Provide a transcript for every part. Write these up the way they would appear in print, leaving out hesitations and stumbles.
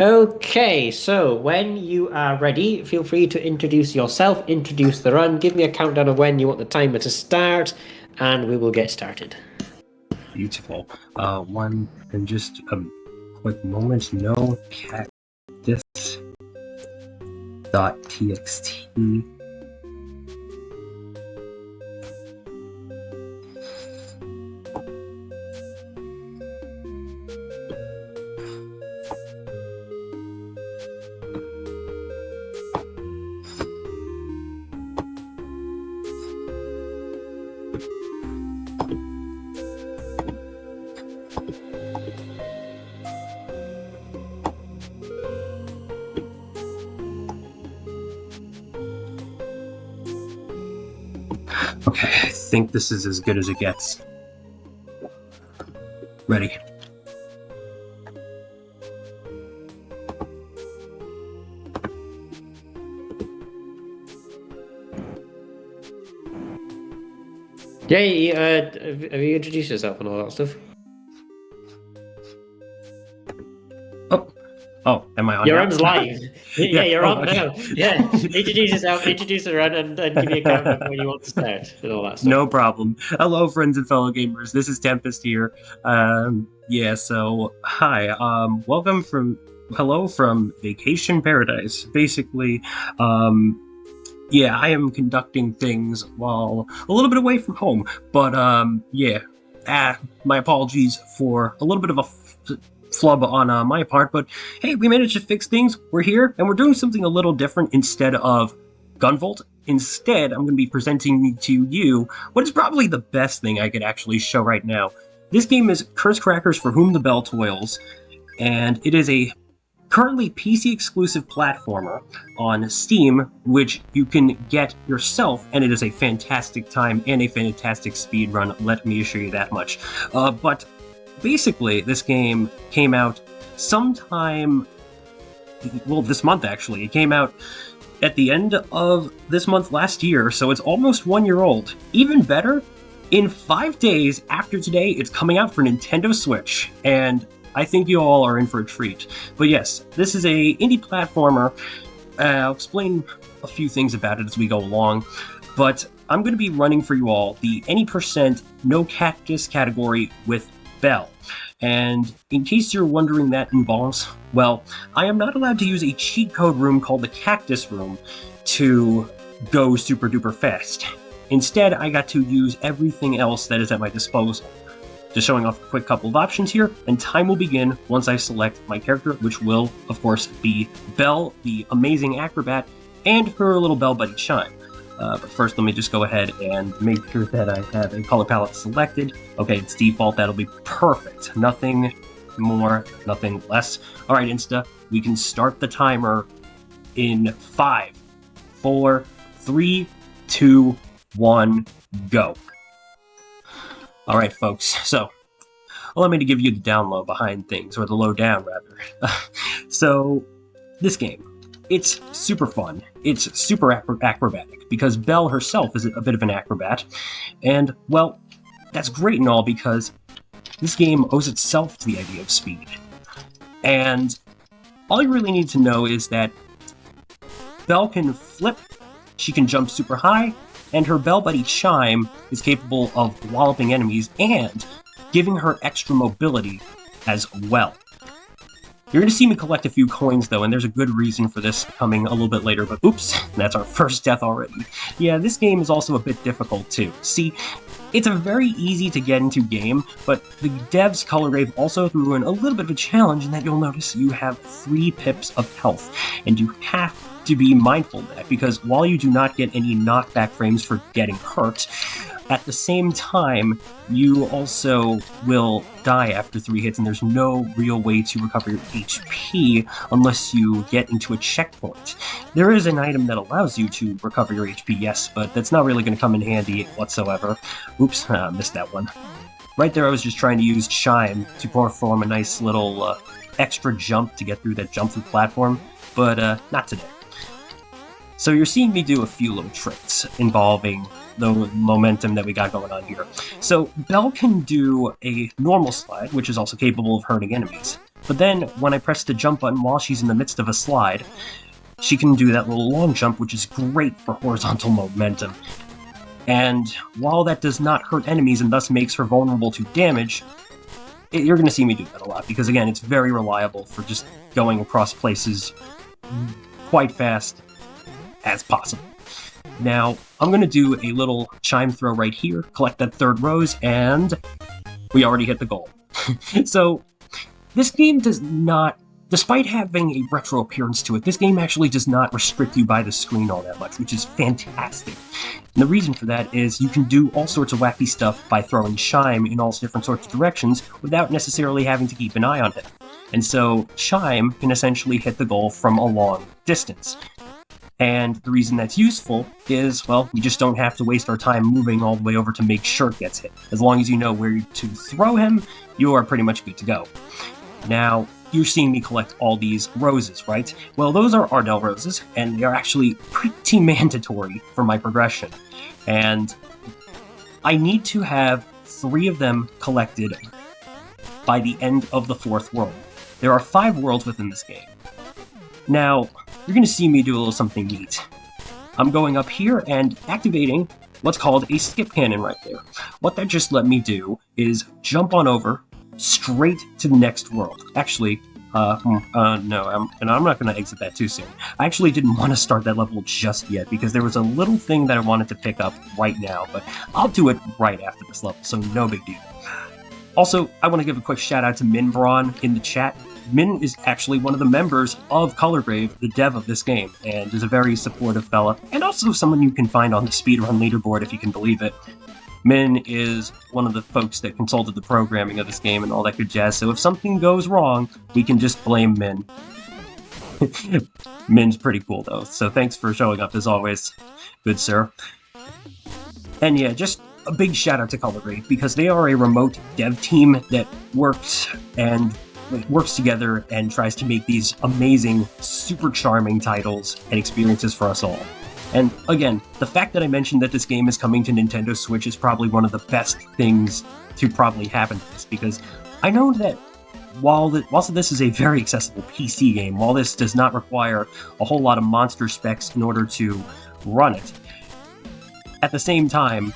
Okay, so when you are ready, feel free to introduce yourself, introduce the run, give me a countdown of when you want the timer to start, and we will get started. Beautiful. One and just a quick moment. No Cactus.txt. Okay, I think this is as good as it gets. Ready. Yeah, have you introduced yourself and all that stuff? Oh, am I on Your now? run's live. Yeah, you're on okay. now. Yeah, introduce yourself, introduce the run, and give me a countdown when you want to start and all that stuff. No problem. Hello, friends and fellow gamers. This is Tempest here. So hi. Hello from Vacation Paradise. Basically, I am conducting things while a little bit away from home. But my apologies for a little bit of a flub on my part. But hey, we managed to fix things. We're here, and we're doing something a little different instead of Gunvolt. Instead, I'm going to be presenting to you what is probably the best thing I could actually show right now. This game is Curse Crackers for Whom the Bell Toils, and it is a currently PC-exclusive platformer on Steam, which you can get yourself, and it is a fantastic time and a fantastic speed run, let me assure you that much. But basically, this game came out sometime, this month actually. It came out at the end of this month last year, so it's almost 1 year old. Even better, in 5 days after today, it's coming out for Nintendo Switch, and I think you all are in for a treat. But yes, this is a indie platformer. I'll explain a few things about it as we go along, but I'm going to be running for you all the any percent no Cactus category with Bell. And in case you're wondering that involves, well, I am not allowed to use a cheat code room called the Cactus Room to go super duper fast. Instead, I got to use everything else that is at my disposal. Just showing off a quick couple of options here, and time will begin once I select my character, which will, of course, be Belle, the amazing acrobat, and her little bell buddy Chime. But first, let me just go ahead and make sure that I have a color palette selected. Okay, it's default. That'll be perfect. Nothing more, nothing less. All right, Insta, we can start the timer in 5, 4, 3, 2, 1, go. All right, folks. So, allow me to give you the down low behind things, or the low down, rather. So, this game. It's super fun. It's super acrobatic, because Belle herself is a bit of an acrobat. And, well, that's great and all, because this game owes itself to the idea of speed. And all you really need to know is that Belle can flip, she can jump super high, and her bell buddy Chime is capable of walloping enemies and giving her extra mobility as well. You're going to see me collect a few coins, though, and there's a good reason for this coming a little bit later, but oops, that's our first death already. Yeah, this game is also a bit difficult, too. See, it's a very easy to get into game, but the devs color grade also threw in a little bit of a challenge in that you'll notice you have 3 pips of health, and you have to be mindful of that, because while you do not get any knockback frames for getting hurt, at the same time, you also will die after 3 hits, and there's no real way to recover your HP unless you get into a checkpoint. There is an item that allows you to recover your HP, yes, but that's not really going to come in handy whatsoever. Oops, missed that one. Right there, I was just trying to use Chime to perform a nice little extra jump to get through that jump through platform, but not today. So you're seeing me do a few little tricks involving the momentum that we got going on here. So Belle can do a normal slide, which is also capable of hurting enemies. But then, when I press the jump button while she's in the midst of a slide, she can do that little long jump, which is great for horizontal momentum. And while that does not hurt enemies and thus makes her vulnerable to damage, you're going to see me do that a lot, because again, it's very reliable for just going across places quite fast as possible. Now, I'm going to do a little chime throw right here, collect that third rose, and we already hit the goal. So, this game does not, despite having a retro appearance to it, this game actually does not restrict you by the screen all that much, which is fantastic. And the reason for that is you can do all sorts of wacky stuff by throwing Chime in all different sorts of directions without necessarily having to keep an eye on it. And so Chime can essentially hit the goal from a long distance. And the reason that's useful is, well, we just don't have to waste our time moving all the way over to make sure it gets hit. As long as you know where to throw him, you are pretty much good to go. Now, you're seeing me collect all these roses, right? Well, those are Ardell roses, and they are actually pretty mandatory for my progression. And I need to have 3 of them collected by the end of the 4th world. There are 5 worlds within this game. Now, you're going to see me do a little something neat. I'm going up here and activating what's called a skip cannon right there. What that just let me do is jump on over straight to the next world. Actually, no, I'm not going to exit that too soon. I actually didn't want to start that level just yet, because there was a little thing that I wanted to pick up right now, but I'll do it right after this level, so no big deal. Also, I want to give a quick shout out to Minbron in the chat. Min is actually one of the members of Colorgrave, the dev of this game, and is a very supportive fella, and also someone you can find on the speedrun leaderboard if you can believe it. Min is one of the folks that consulted the programming of this game and all that good jazz, so if something goes wrong, we can just blame Min. Min's pretty cool though, so thanks for showing up as always, good sir. And yeah, just a big shout out to Colorgrave, because they are a remote dev team that works together and tries to make these amazing, super charming titles and experiences for us all. And again, the fact that I mentioned that this game is coming to Nintendo Switch is probably one of the best things to probably happen to this, because I know that whilst this is a very accessible PC game, while this does not require a whole lot of monster specs in order to run it, at the same time,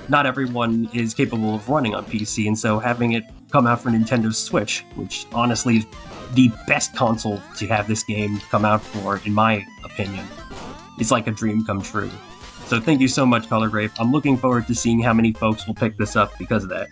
not everyone is capable of running on PC, and so having it come out for Nintendo Switch, which honestly is the best console to have this game come out for, in my opinion, it's like a dream come true. So thank you so much, Colorgrave. I'm looking forward to seeing how many folks will pick this up because of that.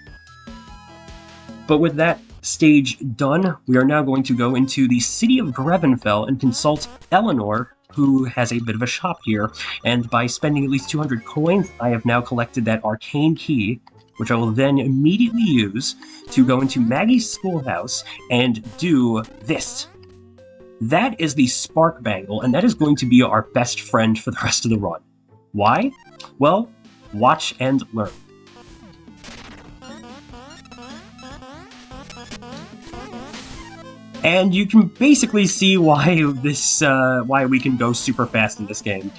But with that stage done, we are now going to go into the city of Grevenfell and consult Eleanor, who has a bit of a shop here, and by spending at least 200 coins, I have now collected that arcane key, which I will then immediately use to go into Maggie's schoolhouse and do this. That is the Spark Bangle, and that is going to be our best friend for the rest of the run. Why? Well, watch and learn. And you can basically see why we can go super fast in this game.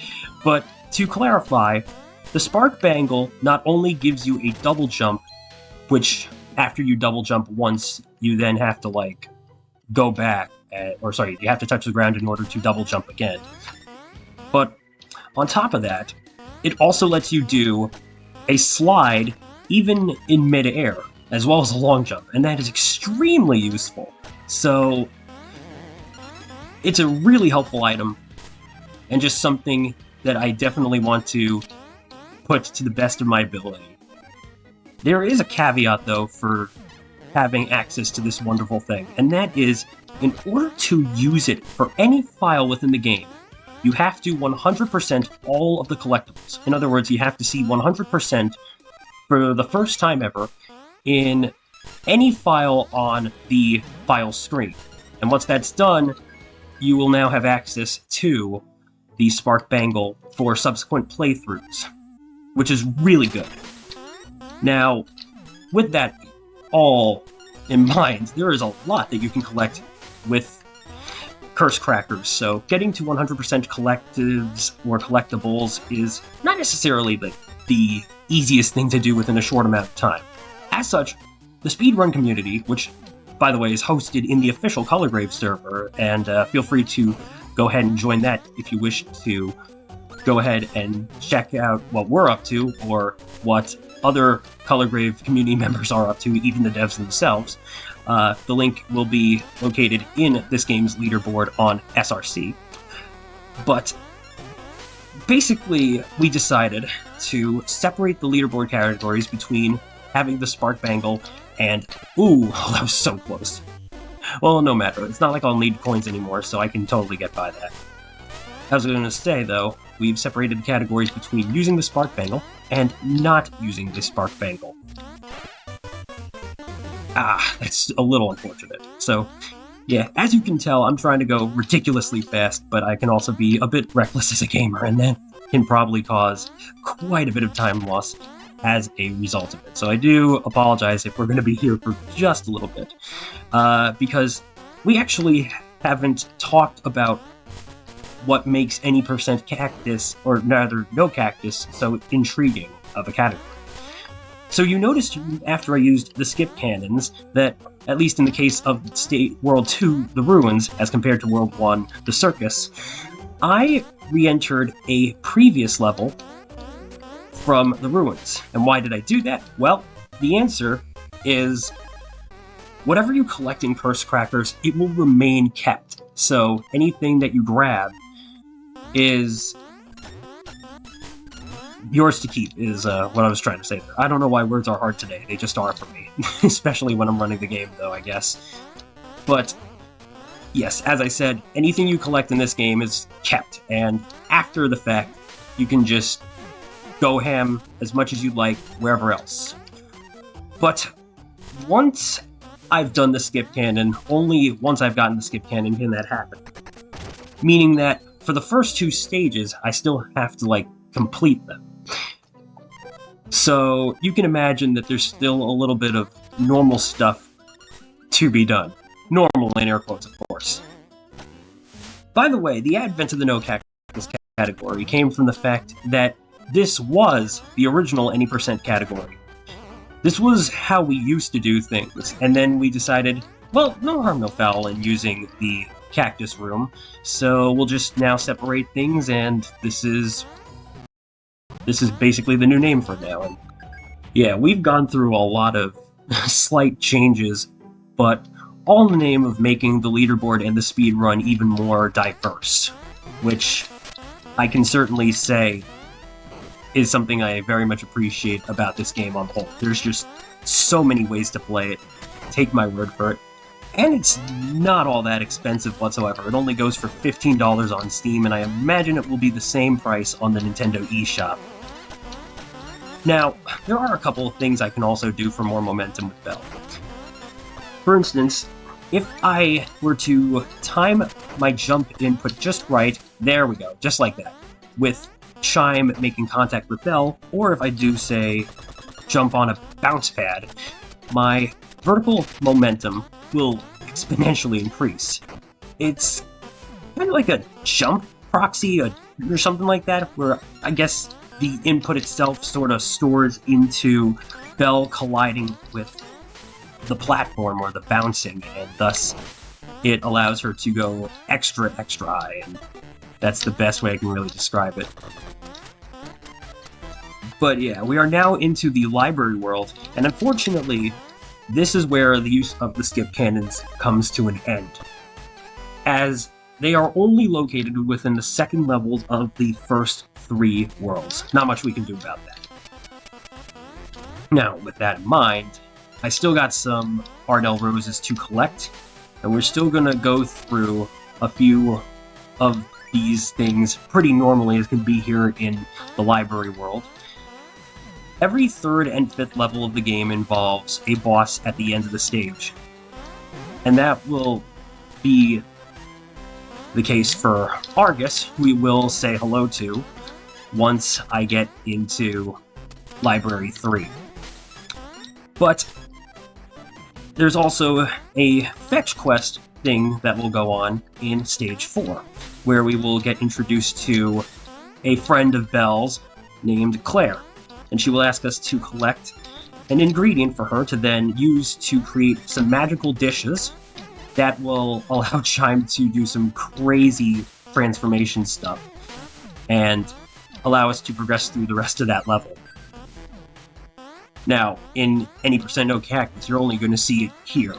But to clarify, the Spark Bangle not only gives you a double jump, which after you double jump once, you then have to go back, you have to touch the ground in order to double jump again. But on top of that, it also lets you do a slide even in mid-air, as well as a long jump, and that is extremely useful. So, it's a really helpful item, and just something that I definitely want to put to the best of my ability. There is a caveat, though, for having access to this wonderful thing, and that is, in order to use it for any file within the game, you have to 100% all of the collectibles. In other words, you have to see 100% for the first time ever in any file on the file screen. And once that's done, you will now have access to the Spark Bangle for subsequent playthroughs, which is really good. Now, with that all in mind, there is a lot that you can collect with Curse Crackers, so getting to 100% collectives or collectibles is not necessarily the easiest thing to do within a short amount of time. As such, the speedrun community, which by the way, is hosted in the official Colorgrave server, and feel free to go ahead and join that if you wish to go ahead and check out what we're up to, or what other Colorgrave community members are up to, even the devs themselves. The link will be located in this game's leaderboard on SRC. But basically, we decided to separate the leaderboard categories between having the Spark Bangle and... Ooh, that was so close. Well, no matter. It's not like I'll need coins anymore, so I can totally get by that. I was going to say, though, we've separated the categories between using the Spark Bangle and not using the Spark Bangle. That's a little unfortunate. So, yeah, as you can tell, I'm trying to go ridiculously fast, but I can also be a bit reckless as a gamer, and that can probably cause quite a bit of time loss as a result of it. So I do apologize if we're going to be here for just a little bit, because we actually haven't talked about what makes any % cactus, or rather no cactus, so intriguing of a category. So you noticed after I used the skip cannons that, at least in the case of World 2, the Ruins, as compared to World 1, the Circus, I re-entered a previous level from the Ruins. And why did I do that? Well, the answer is whatever you collect in Curse Crackers, it will remain kept. So anything that you grab is yours to keep, is what I was trying to say there. I don't know why words are hard today. They just are for me. Especially when I'm running the game, though, I guess. But, yes, as I said, anything you collect in this game is kept. And after the fact, you can just go ham as much as you'd like wherever else. But once I've done the skip cannon, only once I've gotten the skip cannon can that happen. Meaning that for the first 2 stages, I still have to, complete them. So you can imagine that there's still a little bit of normal stuff to be done. Normal in air quotes, of course. By the way, the advent of the no cactus category came from the fact that this was the original any % category. This was how we used to do things, and then we decided, well, no harm, no foul in using the cactus room, so we'll just now separate things, and this is basically the new name for now. And yeah, we've gone through a lot of slight changes, but all in the name of making the leaderboard and the speedrun even more diverse, which I can certainly say is something I very much appreciate about this game on the whole. There's just so many ways to play it, take my word for it, and it's not all that expensive whatsoever. It only goes for $15 on Steam, and I imagine it will be the same price on the Nintendo eShop. Now, there are a couple of things I can also do for more momentum with Bell. For instance, if I were to time my jump input just right, there we go, just like that, with Chime making contact with Bell, or if I do, say, jump on a bounce pad, my vertical momentum will exponentially increase. It's kind of like a jump proxy or something like that, where I guess the input itself sort of stores into Bell colliding with the platform or the bouncing, and thus it allows her to go extra high, and that's the best way I can really describe it. But yeah, we are now into the library world, and unfortunately, this is where the use of the skip cannons comes to an end, as they are only located within the second levels of the first 3 worlds. Not much we can do about that. Now, with that in mind, I still got some Ardell roses to collect, and we're still gonna go through a few of these things pretty normally as can be here in the library world. Every 3rd and 5th level of the game involves a boss at the end of the stage, and that will be the case for Argus, who we will say hello to once I get into Library 3. But there's also a fetch quest thing that will go on in Stage 4, where we will get introduced to a friend of Belle's named Claire, and she will ask us to collect an ingredient for her to then use to create some magical dishes that will allow Chime to do some crazy transformation stuff and allow us to progress through the rest of that level. Now, in any % Cactus, you're only going to see it here,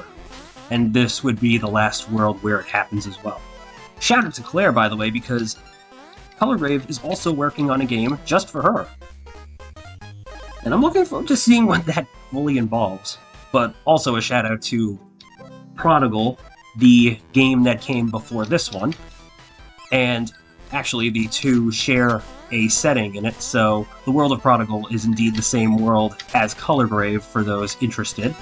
and this would be the last world where it happens as well. Shout out to Claire, by the way, because Colorgrave is also working on a game just for her. And I'm looking forward to seeing what that fully involves. But also a shout out to Prodigal, the game that came before this one. And actually, the two share a setting in it, so the world of Prodigal is indeed the same world as Colorgrave for those interested.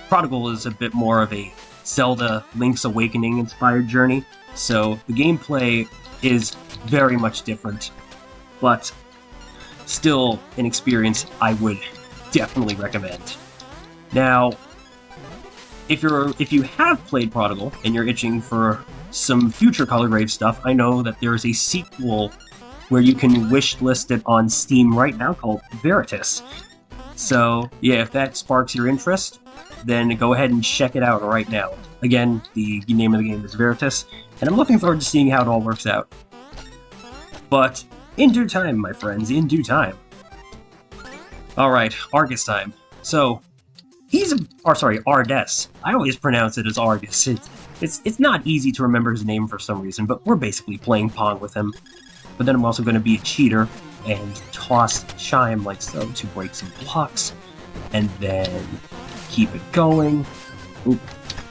Prodigal is a bit more of a Zelda Link's Awakening inspired journey, so the gameplay is very much different, but still an experience I would definitely recommend. Now, if you have played Prodigal and you're itching for some future Colorgrave stuff, I know that there is a sequel where you can wish list it on Steam right now called Veritas. So yeah, if that sparks your interest, then go ahead and check it out right now. Again, the name of the game is Veritas, and I'm looking forward to seeing how it all works out. But in due time, my friends, in due time. Alright, Argus time. So, Ardes. I always pronounce it as Argus. It's not easy to remember his name for some reason, but we're basically playing Pong with him. But then I'm also going to be a cheater and toss Chime like so to break some blocks, and then keep it going. Oop.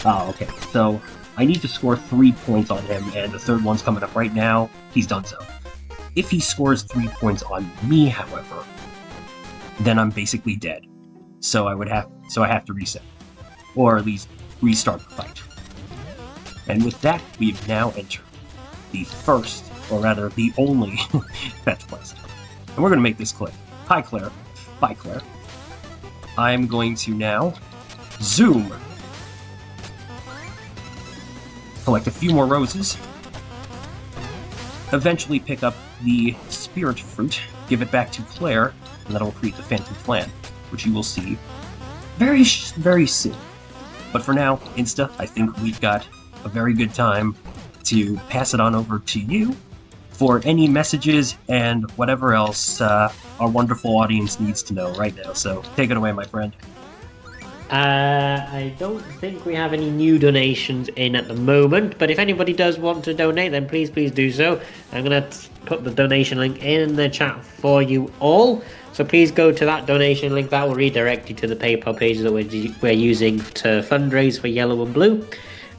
Oh, okay. So I need to score 3 points on him, and the third one's coming up right now. He's done so. If he scores 3 points on me, however, then I'm basically dead. So I have to reset, or at least restart the fight. And with that, we've now entered the first, or rather the only, fetch quest. And we're going to make this click. Hi, Claire. Bye, Claire. I'm going to now zoom. Collect a few more roses. Eventually pick up the spirit fruit, give it back to Claire, and that'll create the Phantom Plan, which you will see very, very soon. But for now, Insta, I think we've got a very good time to pass it on over to you for any messages and whatever else our wonderful audience needs to know right now. So take it away, my friend. I don't think we have any new donations in at the moment, but if anybody does want to donate, then please do so. I'm going to put the donation link in the chat for you all. So please go to that donation link. That will redirect you to the PayPal page that we're using to fundraise for Yellow and Blue.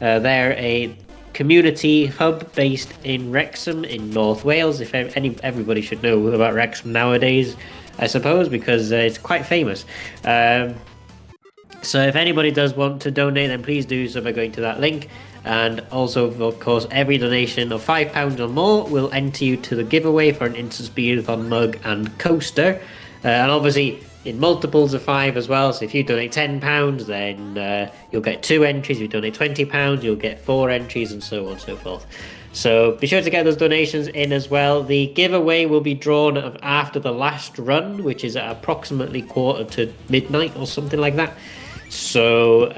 They're a community hub based in Wrexham in North Wales. If everybody should know about Wrexham nowadays, I suppose, because it's quite famous. So if anybody does want to donate, then please do so by going to that link. And also, of course, every donation of £5 or more will enter you to the giveaway for an InstaYabathon mug and coaster. And obviously, in multiples of 5 as well. So if you donate £10, then you'll get 2 entries. If you donate £20, you'll get 4 entries, and so on and so forth. So be sure to get those donations in as well. The giveaway will be drawn after the last run, which is at approximately 12:45 or something like that. So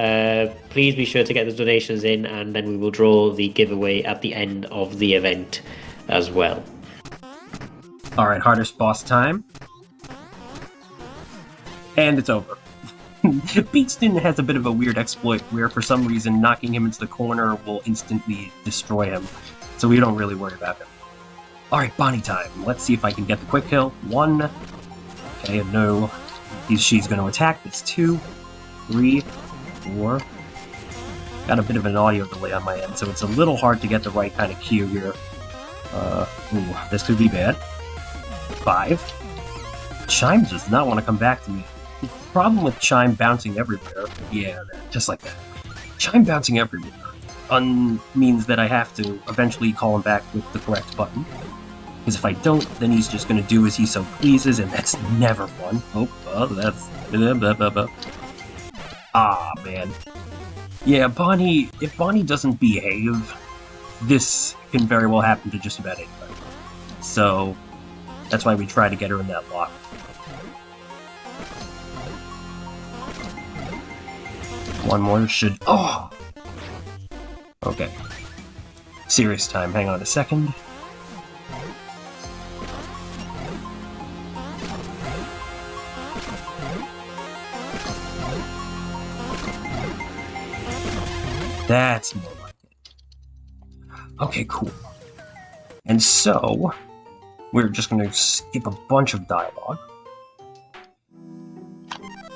please be sure to get those donations in, and then we will draw the giveaway at the end of the event as well. All right, hardest boss time. And it's over. Beatston has a bit of a weird exploit where for some reason knocking him into the corner will instantly destroy him. So we don't really worry about him. Alright, Bonnie time. Let's see if I can get the quick kill. 1. Okay, no. She's going to attack. That's 2, 3, 4. Got a bit of an audio delay on my end, so it's a little hard to get the right kind of cue here. This could be bad. 5. Chime does not want to come back to me. The problem with Chime bouncing everywhere, yeah, just like that. Chime bouncing everywhere means that I have to eventually call him back with the correct button. Because if I don't, then he's just going to do as he so pleases, and that's never fun. That's... Ah, man. Yeah, Bonnie, if Bonnie doesn't behave, this can very well happen to just about anybody. So, that's why we try to get her in that lock. One more should... Oh! Okay. Serious time. Hang on a second. That's more like it. Okay, cool. And so, we're just going to skip a bunch of dialogue.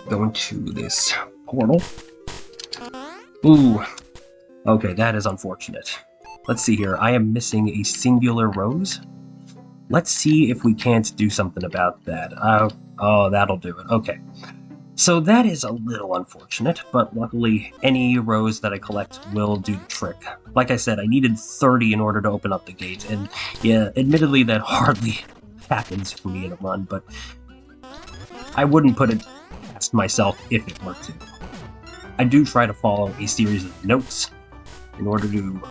Go into this portal. Ooh. Okay, that is unfortunate. Let's see here. I am missing a singular rose. Let's see if we can't do something about that. Oh, that'll do it. Okay. So that is a little unfortunate, but luckily any rose that I collect will do the trick. Like I said, I needed 30 in order to open up the gate, and yeah, admittedly that hardly happens for me in a run, but I wouldn't put it past myself if it were to. I do try to follow a series of notes in order to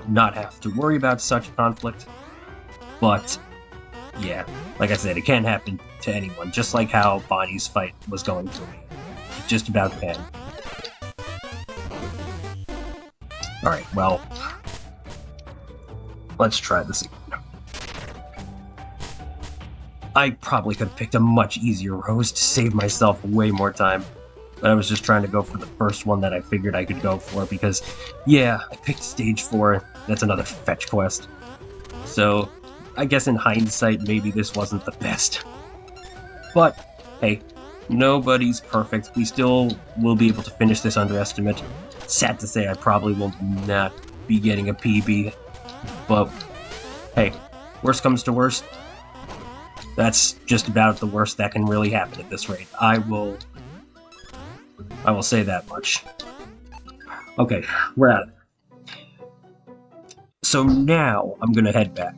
not have to worry about such conflict, but yeah, like I said, it can happen to anyone, just like how Bonnie's fight was going to me. It just about can. Alright, well, let's try this again. I probably could have picked a much easier rose to save myself way more time, but I was just trying to go for the first one that I figured I could go for, because, yeah, I picked stage 4, that's another fetch quest. So, I guess in hindsight, maybe this wasn't the best. But, hey, nobody's perfect. We still will be able to finish this underestimate. Sad to say, I probably will not be getting a PB. But, hey, worst comes to worst, that's just about the worst that can really happen at this rate. I will say that much. Okay, we're at it. So now, I'm gonna head back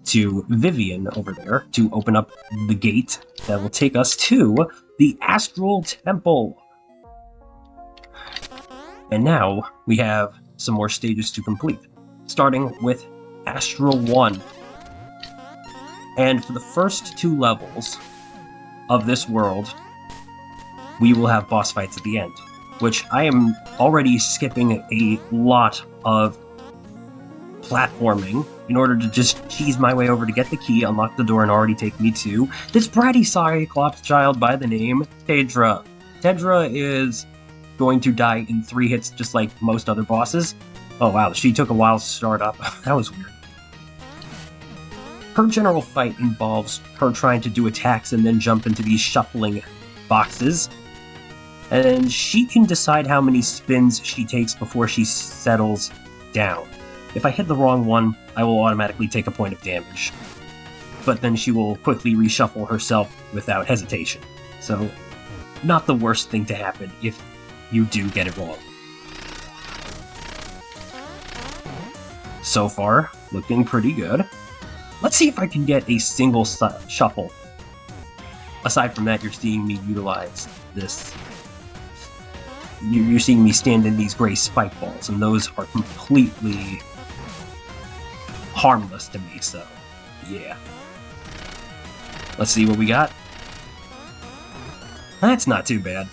to Vivian over there to open up the gate that will take us to the Astral Temple. And now we have some more stages to complete, starting with Astral 1. And for the first 2 levels of this world, we will have boss fights at the end, which I am already skipping a lot of platforming in order to just cheese my way over to get the key, unlock the door, and already take me to this bratty Cyclops child by the name Tedra. Tedra is going to die in 3 hits just like most other bosses. Oh wow, she took a while to start up. That was weird. Her general fight involves her trying to do attacks and then jump into these shuffling boxes. And she can decide how many spins she takes before she settles down. If I hit the wrong one, I will automatically take a point of damage. But then she will quickly reshuffle herself without hesitation. So, not the worst thing to happen if you do get it wrong. So far, looking pretty good. Let's see if I can get a single shuffle. Aside from that, you're seeing me utilize this. You're seeing me stand in these gray spike balls, and those are completely harmless to me, so yeah. Let's see what we got. That's not too bad.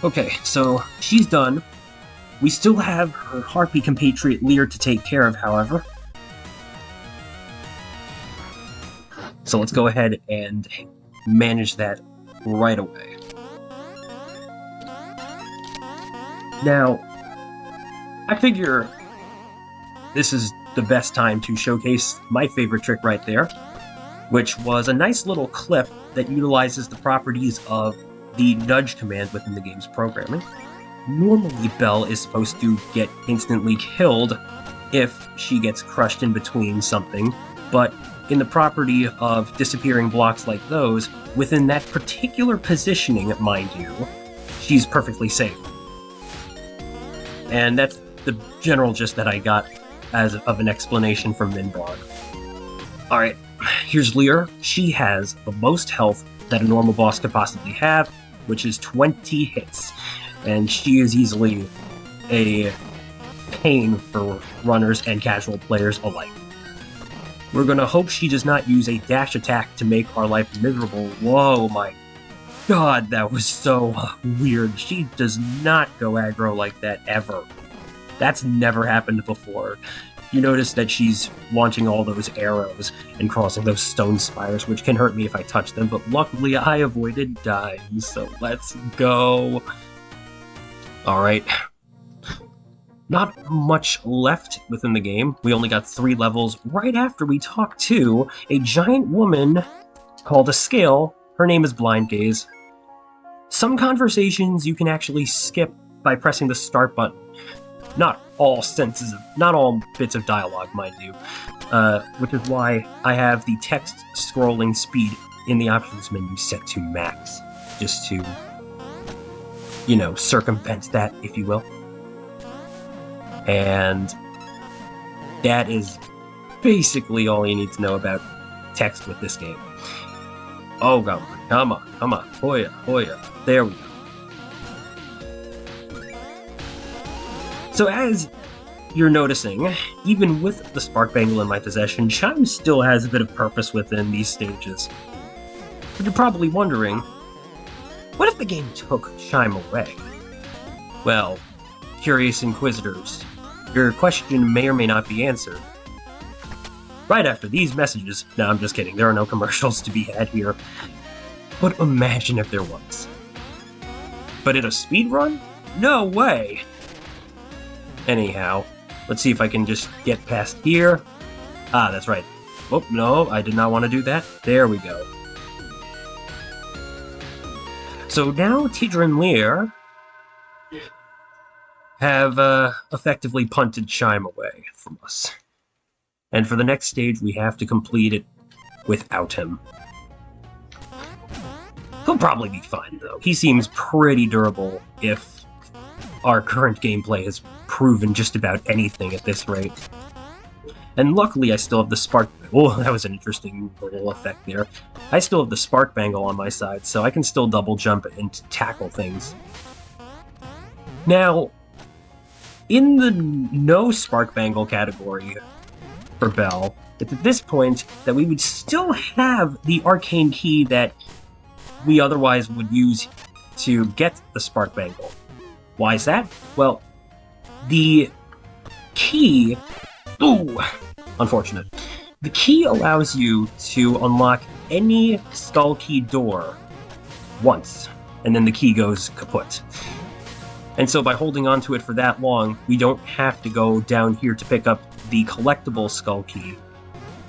Okay, so she's done. We still have her Harpy compatriot Lear to take care of, however. So let's go ahead and manage that right away. Now, I figure this is the best time to showcase my favorite trick right there, which was a nice little clip that utilizes the properties of the nudge command within the game's programming. Normally, Belle is supposed to get instantly killed if she gets crushed in between something, but in the property of disappearing blocks like those, within that particular positioning, mind you, she's perfectly safe. And that's the general gist that I got as of an explanation from Minbar. Alright, here's Lear. She has the most health that a normal boss could possibly have, which is 20 hits. And she is easily a pain for runners and casual players alike. We're gonna hope she does not use a dash attack to make our life miserable. Whoa, my God, that was so weird. She does not go aggro like that ever. That's never happened before. You notice that she's launching all those arrows and crossing those stone spires, which can hurt me if I touch them, but luckily I avoided dying, so let's go. Alright. Not much left within the game. We only got 3 levels right after we talked to a giant woman called a Scale. Her name is Blind Gaze. Some conversations you can actually skip by pressing the start button. Not all bits of dialogue, mind you. Which is why I have the text scrolling speed in the options menu set to max. Just to, circumvent that, if you will. And that is basically all you need to know about text with this game. Oh, come on. Hoya. There we go. So as you're noticing, even with the Spark Bangle in my possession, Chime still has a bit of purpose within these stages. But you're probably wondering, what if the game took Chime away? Well, curious inquisitors, your question may or may not be answered. Right after these messages. No, I'm just kidding, there are no commercials to be had here. But imagine if there was. But in a speedrun? No way! Anyhow, let's see if I can just get past here. Ah, that's right. Oh, no, I did not want to do that. There we go. So now Tidra and Lear have effectively punted Chime away from us. And for the next stage, we have to complete it without him. He'll probably be fine, though. He seems pretty durable if our current gameplay has proven just about anything at this rate. And luckily I still have the Spark... Oh, that was an interesting little effect there. I still have the Spark Bangle on my side, so I can still double jump and tackle things. Now, in the no Spark Bangle category for Belle, it's at this point that we would still have the arcane key that we otherwise would use to get the Spark Bangle. Why is that? Well, the key... Ooh, unfortunate. The key allows you to unlock any Skull Key door once, and then the key goes kaput. And so by holding on to it for that long, we don't have to go down here to pick up the collectible Skull Key,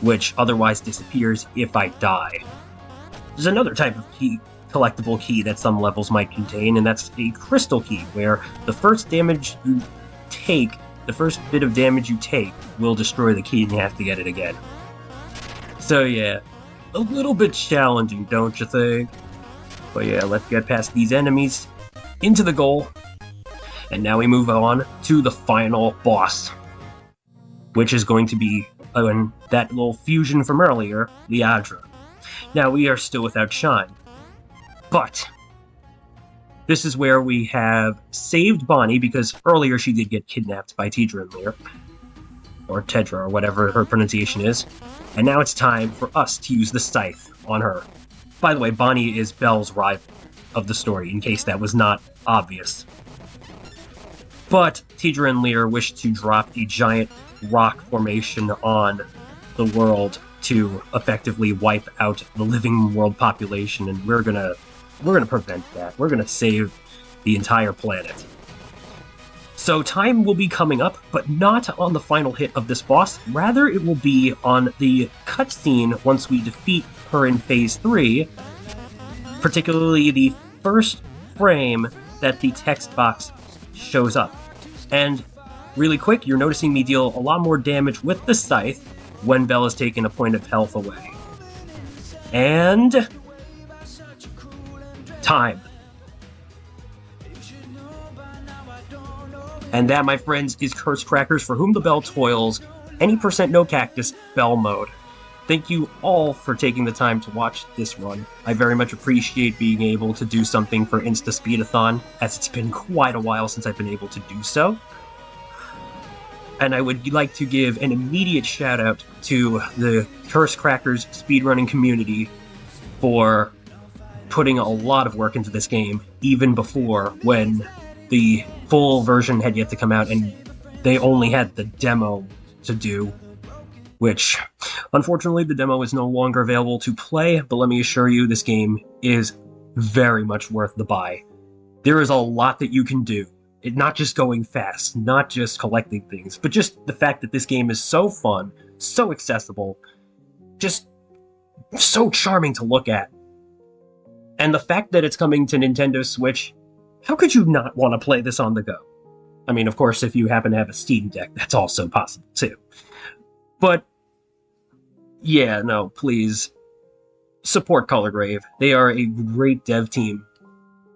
which otherwise disappears if I die. There's another type of collectible key that some levels might contain, and that's a crystal key, where the first bit of damage you take will destroy the key and you have to get it again. So yeah, a little bit challenging, don't you think? But yeah, let's get past these enemies, into the goal, and now we move on to the final boss, which is going to be that little fusion from earlier, Liadra. Now we are still without Shine, but this is where we have saved Bonnie, because earlier she did get kidnapped by Tidra and Lear. Or Tedra, or whatever her pronunciation is. And now it's time for us to use the scythe on her. By the way, Bonnie is Belle's rival of the story, in case that was not obvious. But Tidra and Lear wish to drop a giant rock formation on the world to effectively wipe out the living world population, and we're gonna prevent that. We're gonna save the entire planet. So time will be coming up, but not on the final hit of this boss. Rather, it will be on the cutscene once we defeat her in Phase 3, particularly the first frame that the text box shows up. And really quick, you're noticing me deal a lot more damage with the scythe when Belle has taken a point of health away. And... time. And that, my friends, is Curse Crackers, For Whom the Bell Toils, any % no cactus, Bell mode. Thank you all for taking the time to watch this run. I very much appreciate being able to do something for InstaSpeedathon, as it's been quite a while since I've been able to do so. And I would like to give an immediate shout out to the Curse Crackers speedrunning community for putting a lot of work into this game, even before when the full version had yet to come out, and they only had the demo to do, which, unfortunately, the demo is no longer available to play, but let me assure you, this game is very much worth the buy. There is a lot that you can do. Not just going fast, not just collecting things, but just the fact that this game is so fun, so accessible, just so charming to look at. And the fact that it's coming to Nintendo Switch, how could you not want to play this on the go? I mean, of course, if you happen to have a Steam Deck, that's also possible too. But yeah, no, please support Colorgrave. They are a great dev team.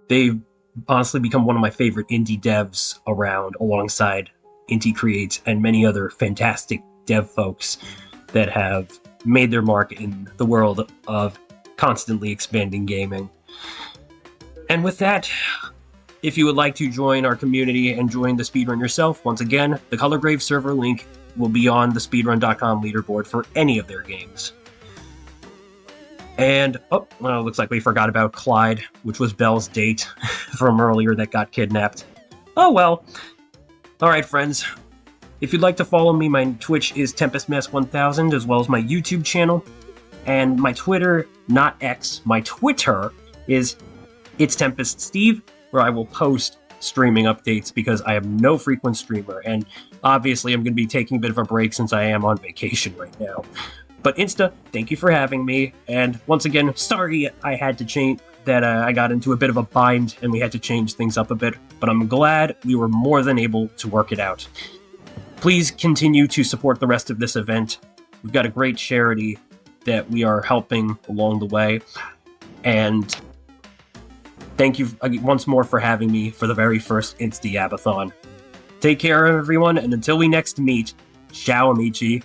They've honestly become one of my favorite indie devs around, alongside Inti Creates and many other fantastic dev folks that have made their mark in the world of constantly expanding gaming. And with that, if you would like to join our community and join the speedrun yourself, once again, the Colorgrave server link will be on the speedrun.com leaderboard for any of their games. And, oh, well, looks like we forgot about Clyde, which was Belle's date from earlier that got kidnapped. Oh well. Alright, friends. If you'd like to follow me, my Twitch is TempestMask1000, as well as my YouTube channel. And my Twitter, not X, my Twitter is It's Tempest Steve, where I will post streaming updates because I am no frequent streamer, and obviously I'm going to be taking a bit of a break since I am on vacation right now. But Insta, thank you for having me, and once again, sorry I had to change that. I got into a bit of a bind and we had to change things up a bit, but I'm glad we were more than able to work it out. Please continue to support the rest of this event. We've got a great charity that we are helping along the way, and thank you once more for having me for the very first InstaYabathon. Take care, everyone, and until we next meet, ciao amici.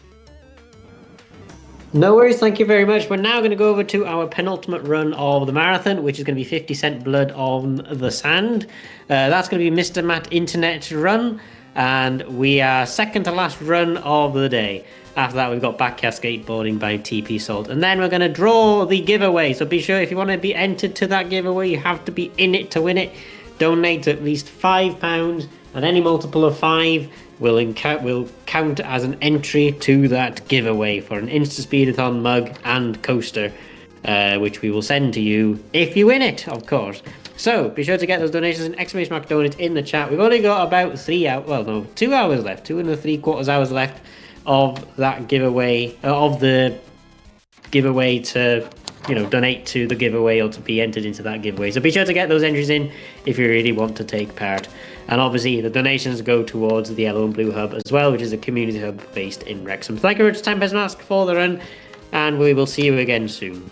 No worries, thank you very much. We're now going to go over to our penultimate run of the marathon, which is going to be 50 Cent Blood on the Sand. That's going to be Mr. Matt Internet run, and we are second to last run of the day. After that, we've got Backyard Skateboarding by TP Salt. And then we're going to draw the giveaway. So be sure if you want to be entered to that giveaway, you have to be in it to win it. Donate at least £5, and any multiple of 5 will count as an entry to that giveaway for an InstaSpeedathon mug and coaster, which we will send to you if you win it, of course. So be sure to get those donations and exclamation mark donate in the chat. We've only got about 2 hours left, 2.75 hours left of that giveaway, of the giveaway to, donate to the giveaway or to be entered into that giveaway. So be sure to get those entries in if you really want to take part. And obviously the donations go towards the Yellow and Blue Hub as well, which is a community hub based in Wrexham. Thank you very much to Tempest Mask for the run, and we will see you again soon.